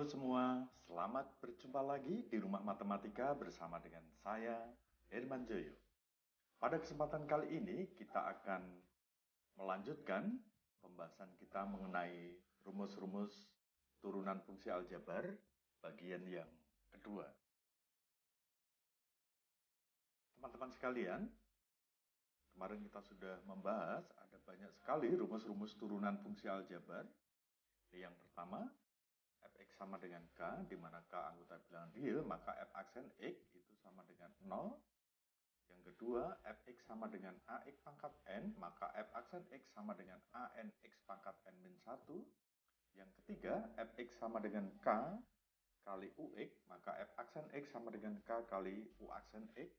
Halo semua, selamat berjumpa lagi di Rumah Matematika bersama dengan saya, Herman Joyo. Pada kesempatan kali ini, kita akan melanjutkan pembahasan kita mengenai rumus-rumus turunan fungsi aljabar bagian yang kedua. Teman-teman sekalian, kemarin kita sudah membahas ada banyak sekali rumus-rumus turunan fungsi aljabar. Yang pertama, fx sama dengan k, di mana k anggota bilangan real, maka f aksen x itu sama dengan 0. Yang kedua, fx sama dengan ax pangkat n, maka f aksen x sama dengan anx pangkat n min 1. Yang ketiga, fx sama dengan k kali ux, maka f aksen x sama dengan k kali u aksen x.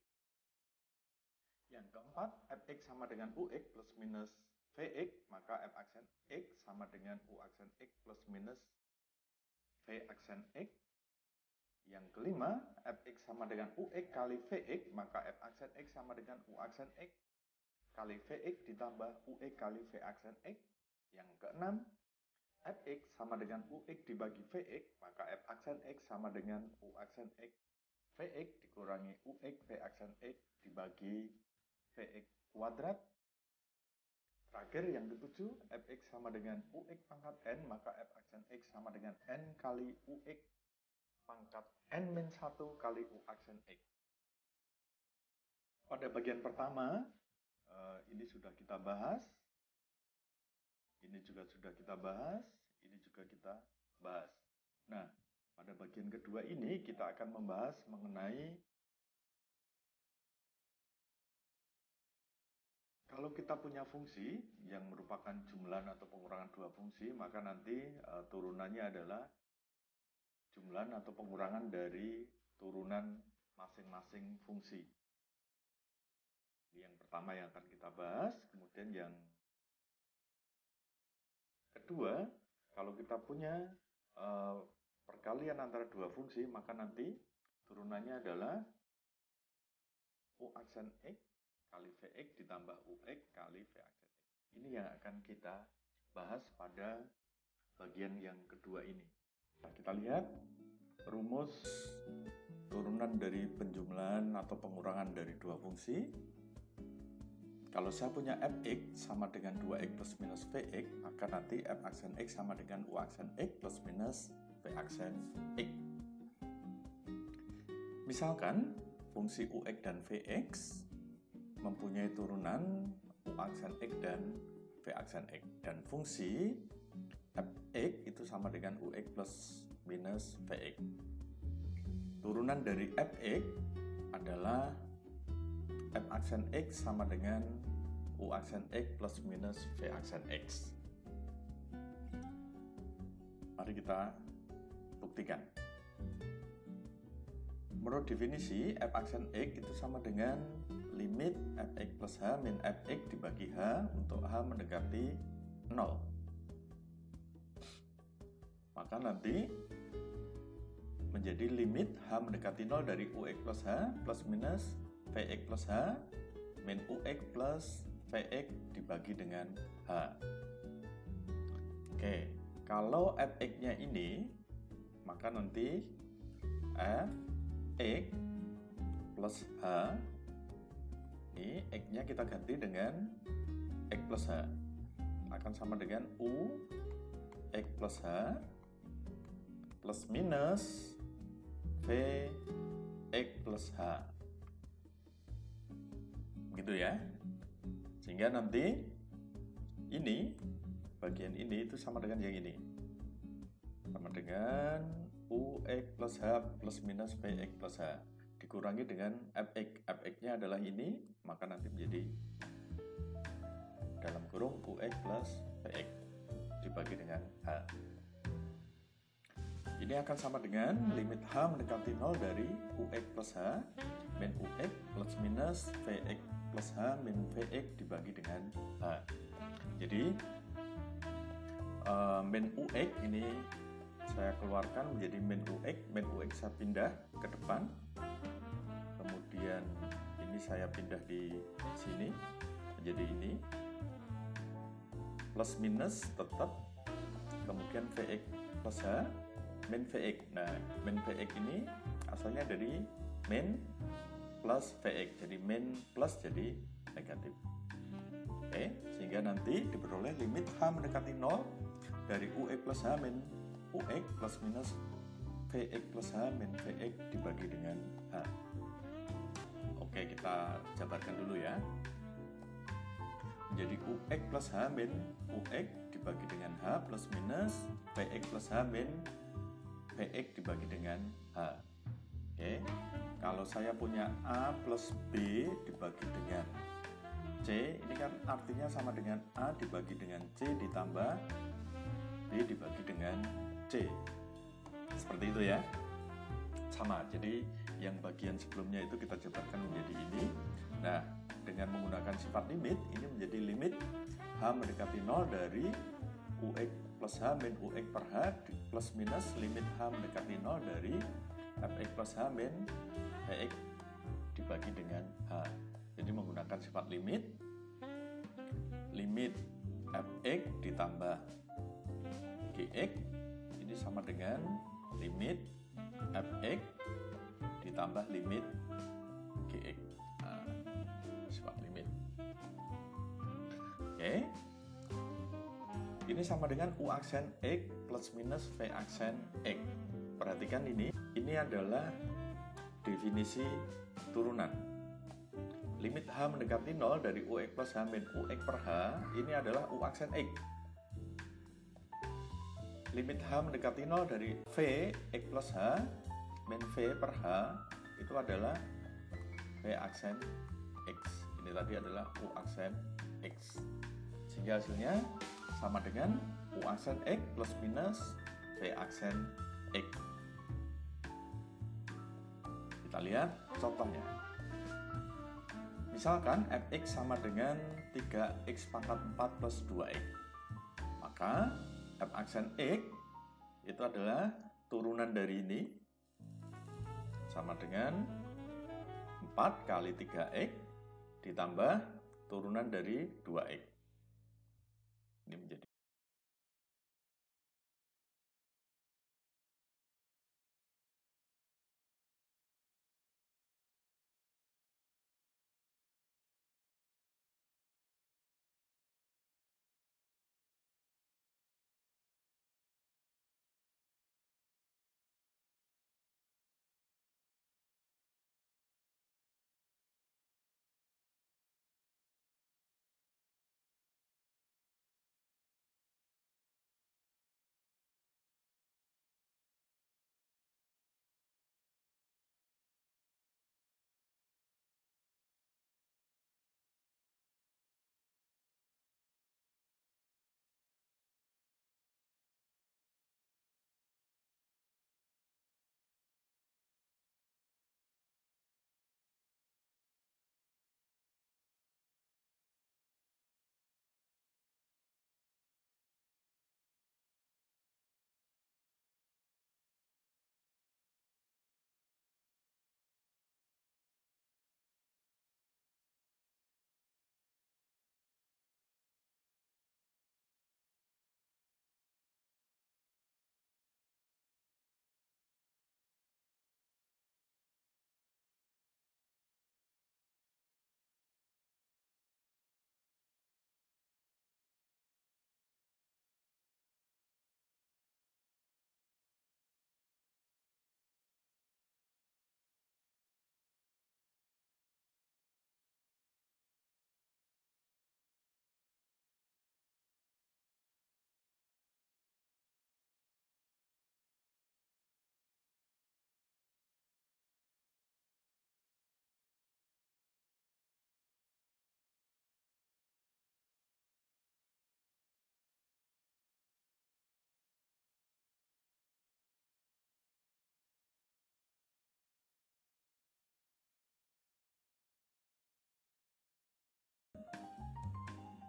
Yang keempat, fx sama dengan ux plus minus vx, maka f aksen x sama dengan u aksen x plus minus v aksen x. Yang kelima, fx sama dengan ux kali vx, maka f aksen x sama dengan u aksen x kali vx ditambah ux kali v aksen x. Yang keenam, fx sama dengan ux dibagi vx, maka f aksen x sama dengan u aksen x vx dikurangi ux v aksen x dibagi vx kuadrat. Terakhir yang ketujuh, fx sama dengan ux pangkat n, maka f aksen x sama dengan n kali ux pangkat n min 1 kali u aksen x. Pada bagian pertama, ini sudah kita bahas. Ini juga sudah kita bahas. Ini juga kita bahas. Nah, pada bagian kedua ini kita akan membahas mengenai kalau kita punya fungsi yang merupakan jumlahan atau pengurangan dua fungsi, maka nanti turunannya adalah jumlahan atau pengurangan dari turunan masing-masing fungsi. Ini yang pertama yang akan kita bahas. Kemudian yang kedua, kalau kita punya perkalian antara dua fungsi, maka nanti turunannya adalah u aksen x kali vx ditambah ux kali v aksen x. Ini yang akan kita bahas pada bagian yang kedua ini. Nah, kita lihat rumus turunan dari penjumlahan atau pengurangan dari dua fungsi. Kalau saya punya fx sama dengan 2x plus minus vx, maka nanti f aksen x sama dengan u aksen x plus minus v aksen x. Misalkan fungsi ux dan vx mempunyai turunan u aksen x dan v aksen x, dan fungsi fx itu sama dengan ux plus minus vx. Turunan dari fx adalah f aksen x sama dengan u aksen x plus minus v aksen x. Mari kita buktikan. Menurut definisi, f aksen x itu sama dengan limit fx plus h min fx dibagi h untuk h mendekati 0. Maka nanti menjadi limit h mendekati 0 dari ux plus h plus minus vx plus h min ux plus vx dibagi dengan h. Oke, kalau fx-nya ini, maka nanti fx plus h, ini x-nya kita ganti dengan x plus h, akan sama dengan u x plus h plus minus v x plus h. Begitu ya. Sehingga nanti ini, bagian ini itu sama dengan yang ini. Sama dengan ux plus h plus minus vx plus h. Dikurangi dengan fx. Fx-nya adalah ini, maka nanti menjadi dalam kurung ux plus vx dibagi dengan h. Ini akan sama dengan limit h mendekati 0 dari ux plus h min ux plus minus vx plus h min vx dibagi dengan h. Jadi min ux ini saya keluarkan menjadi min ux saya pindah ke depan. Kemudian ini saya pindah di sini menjadi ini. Plus minus tetap. Kemudian vx plus h min Vx. Nah, min Vx ini asalnya dari min plus Vx. Jadi min plus jadi negatif. Oke, sehingga nanti diperoleh limit H mendekati 0 dari Ux plus H min Ux plus minus Vx plus H min Vx dibagi dengan H. Oke, kita jabarkan dulu ya. Jadi Ux plus H min Ux dibagi dengan H plus minus Vx plus H min Vx dibagi dengan H. Oke, kalau saya punya A plus B dibagi dengan C, ini kan artinya sama dengan A dibagi dengan C ditambah B dibagi dengan C. Seperti itu ya. Sama, jadi yang bagian sebelumnya itu kita jabarkan menjadi ini. Nah, dengan menggunakan sifat limit, ini menjadi limit H mendekati 0 dari Ux plus H min Ux per H plus minus limit H mendekati 0 dari Fx plus H min Vx dibagi dengan H. Jadi menggunakan sifat limit Fx ditambah Gx ini sama dengan limit Fx ditambah limit Gx. Nah, sifat limit. Oke. Ini sama dengan U aksen X plus minus V aksen X. Perhatikan ini adalah definisi turunan. Limit H mendekati 0 dari Ux plus H min Ux per H ini adalah U aksen X. Limit H mendekati 0 dari V X plus H min V per H itu adalah V aksen X. Ini tadi adalah U aksen X. Sehingga hasilnya sama dengan U aksen X plus minus V aksen X. Kita lihat contohnya. Misalkan Fx sama dengan 3x pangkat 4 plus 2x. Maka F aksen X itu adalah turunan dari ini sama dengan 4 kali 3x ditambah turunan dari 2x. Ini menjadi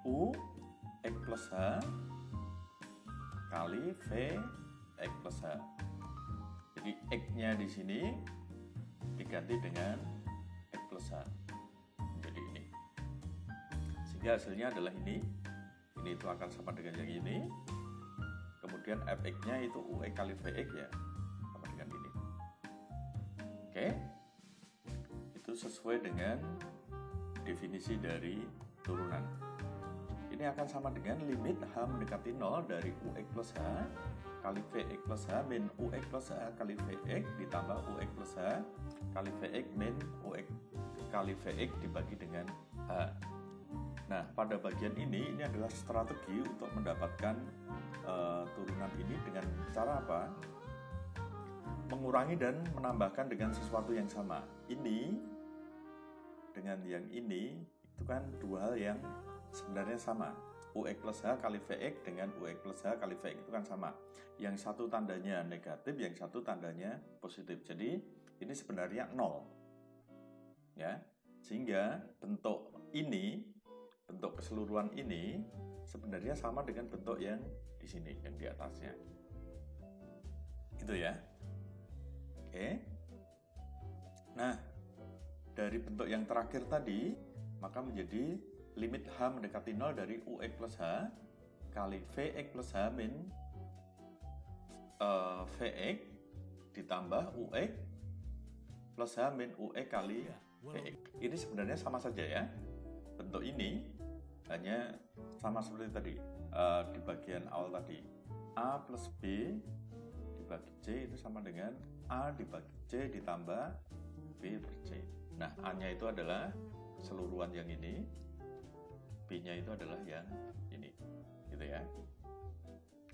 U X plus H kali V X plus H. Jadi X-nya di sini diganti dengan X plus H. Jadi ini. Sehingga hasilnya adalah ini. Ini itu akan sama dengan yang ini. Kemudian Fx-nya itu UX kali Vx ya. Oke, itu sesuai dengan definisi dari turunan. Ini akan sama dengan limit H mendekati 0 dari UX plus H kali VX plus H min UX plus H kali VX ditambah UX plus H kali VX min UX kali VX dibagi dengan H. Nah, pada bagian ini adalah strategi untuk mendapatkan turunan ini dengan cara apa? Mengurangi dan menambahkan dengan sesuatu yang sama. Ini dengan yang ini itu kan dua hal yang sebenarnya sama. UX plus H kali VX dengan UX plus H kali VX itu kan sama. Yang satu tandanya negatif, yang satu tandanya positif. Jadi ini sebenarnya 0. Ya. Sehingga bentuk ini, bentuk keseluruhan ini sebenarnya sama dengan bentuk yang di sini, yang di atasnya. Gitu ya. Oke. Nah, dari bentuk yang terakhir tadi, maka menjadi limit H mendekati 0 dari UX plus H kali VX plus H min VX ditambah UX plus H min UX kali VX. Ini sebenarnya sama saja ya. Bentuk ini hanya sama seperti tadi di bagian awal tadi. A plus B dibagi C itu sama dengan A dibagi C ditambah B per C. Nah, A-nya itu adalah keseluruhan yang ini, B-nya itu adalah yang ini, gitu ya.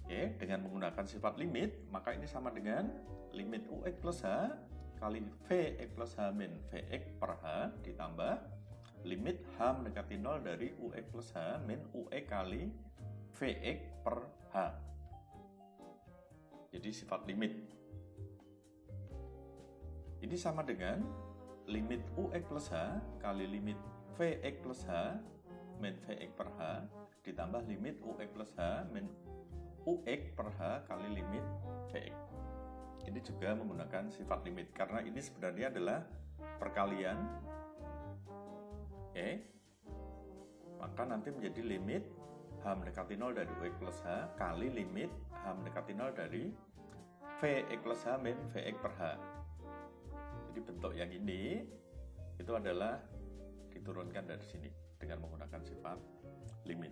Oke, dengan menggunakan sifat limit, maka ini sama dengan limit UX plus H kali VX plus H min VX per H ditambah limit H mendekati 0 dari UX plus H min UX kali VX per H. Jadi sifat limit. Ini sama dengan limit UX plus H kali limit VX plus H min VX per H ditambah limit UX plus H min UX per H kali limit VX. Ini juga menggunakan sifat limit karena ini sebenarnya adalah perkalian. Oke. Maka nanti menjadi limit H mendekati 0 dari UX plus H kali limit H mendekati 0 dari VX plus H min VX per H. Jadi bentuk yang ini itu adalah diturunkan dari sini dengan menggunakan sifat limit.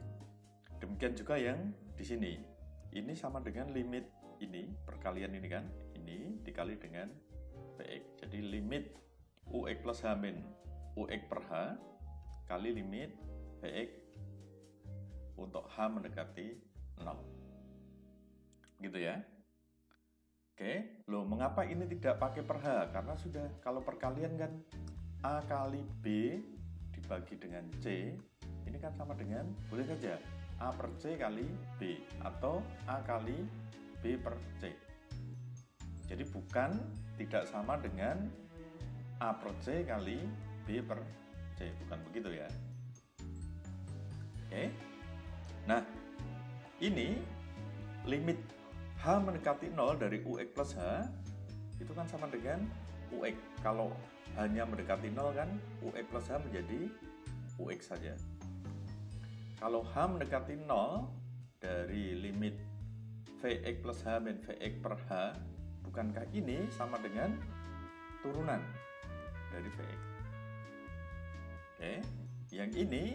Demikian juga yang di sini. Ini sama dengan limit ini, perkalian ini kan, ini dikali dengan VX. Jadi limit UX plus H min UX per H kali limit VX untuk H mendekati 0. Gitu ya. Oke, loh mengapa ini tidak pakai per H? Karena sudah, kalau perkalian kan A kali B dibagi dengan C, ini kan sama dengan, boleh saja A per C kali B, atau A kali B per C. Jadi bukan, tidak sama dengan A per C kali B per C, bukan begitu ya. Oke, nah ini limit H mendekati 0 dari UX plus H itu kan sama dengan UX. Kalau hanya mendekati 0 kan UX plus H menjadi UX saja. Kalau H mendekati 0 dari limit VX plus H min VX per H, bukankah ini sama dengan turunan dari VX? Oke, yang ini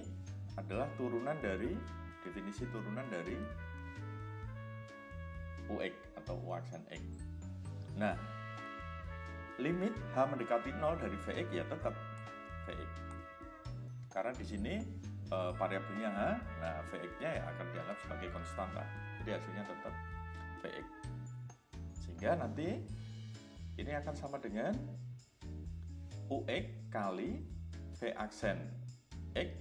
adalah turunan dari, definisi turunan dari UX atau U aksen X. Nah, limit H mendekati 0 dari VX ya tetap VX. Karena di sini variabelnya H, nah VX-nya ya akan dianggap sebagai konstanta. Jadi hasilnya tetap VX. Sehingga nanti ini akan sama dengan UX kali V aksen X.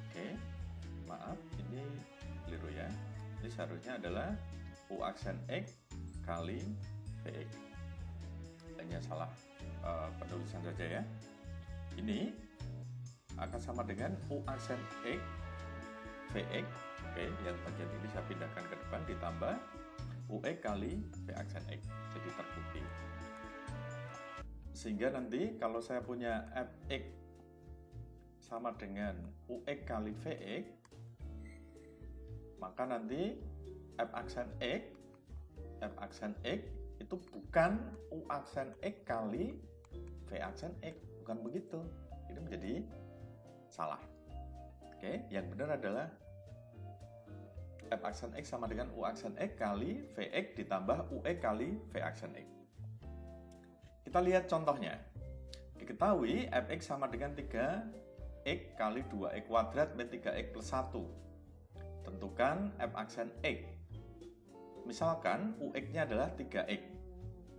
Oke, maaf ini keliru ya. Ini seharusnya adalah U aksen X kali VX. Hanya salah penulisan saja ya. Ini akan sama dengan U aksen X VX. Oke, yang bagian ini saya pindahkan ke depan ditambah UX kali V aksen X. Jadi terbukti. Sehingga nanti kalau saya punya Fx sama dengan UX kali VX, maka nanti F aksen X itu bukan U aksen X kali V aksen X. Bukan begitu. Ini menjadi salah. Oke, yang benar adalah F aksen X sama dengan U aksen X kali Vx ditambah Ux kali V aksen X. Kita lihat contohnya. Diketahui Fx sama dengan 3x kali 2x kuadrat min 3x plus 1. Tentukan F aksen X. Misalkan Ux-nya adalah 3x.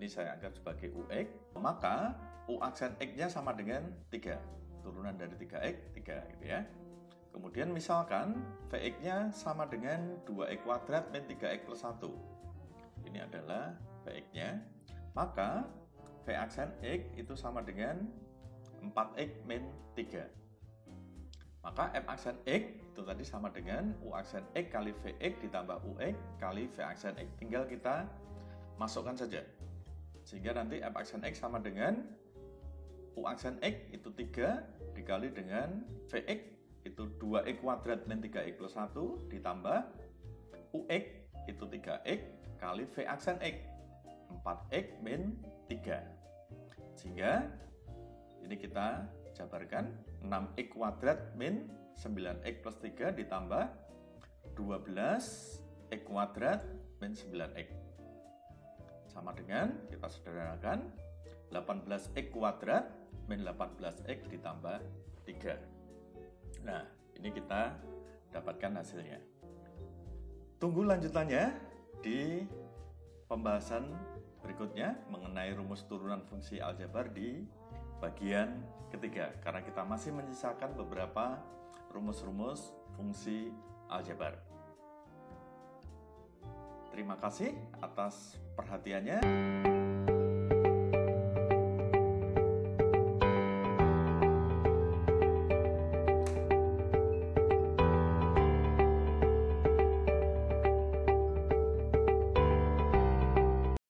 Ini saya anggap sebagai Ux. Maka U aksen X-nya sama dengan 3. Turunan dari 3x, 3 gitu ya. Kemudian misalkan Vx-nya sama dengan 2x kuadrat min 3x plus 1. Ini adalah Vx-nya. Maka V aksen X itu sama dengan 4x min 3. Maka F aksen X itu tadi sama dengan U aksen X kali Vx ditambah Ux kali V aksen X. Tinggal kita masukkan saja. Sehingga nanti F aksen X sama dengan U aksen X itu 3 dikali dengan Vx itu 2x kuadrat min 3x plus 1 ditambah Ux itu 3x kali V aksen X 4x min 3. Sehingga ini kita jabarkan 6x kuadrat min 9x plus 3 ditambah 12x kuadrat min 9x. Sama dengan kita sederhanakan 18x kuadrat min 18x ditambah 3. Nah, ini kita dapatkan hasilnya. Tunggu lanjutannya di pembahasan berikutnya mengenai rumus turunan fungsi aljabar di bagian ketiga, karena kita masih menyisakan beberapa rumus-rumus fungsi aljabar. Terima kasih atas perhatiannya.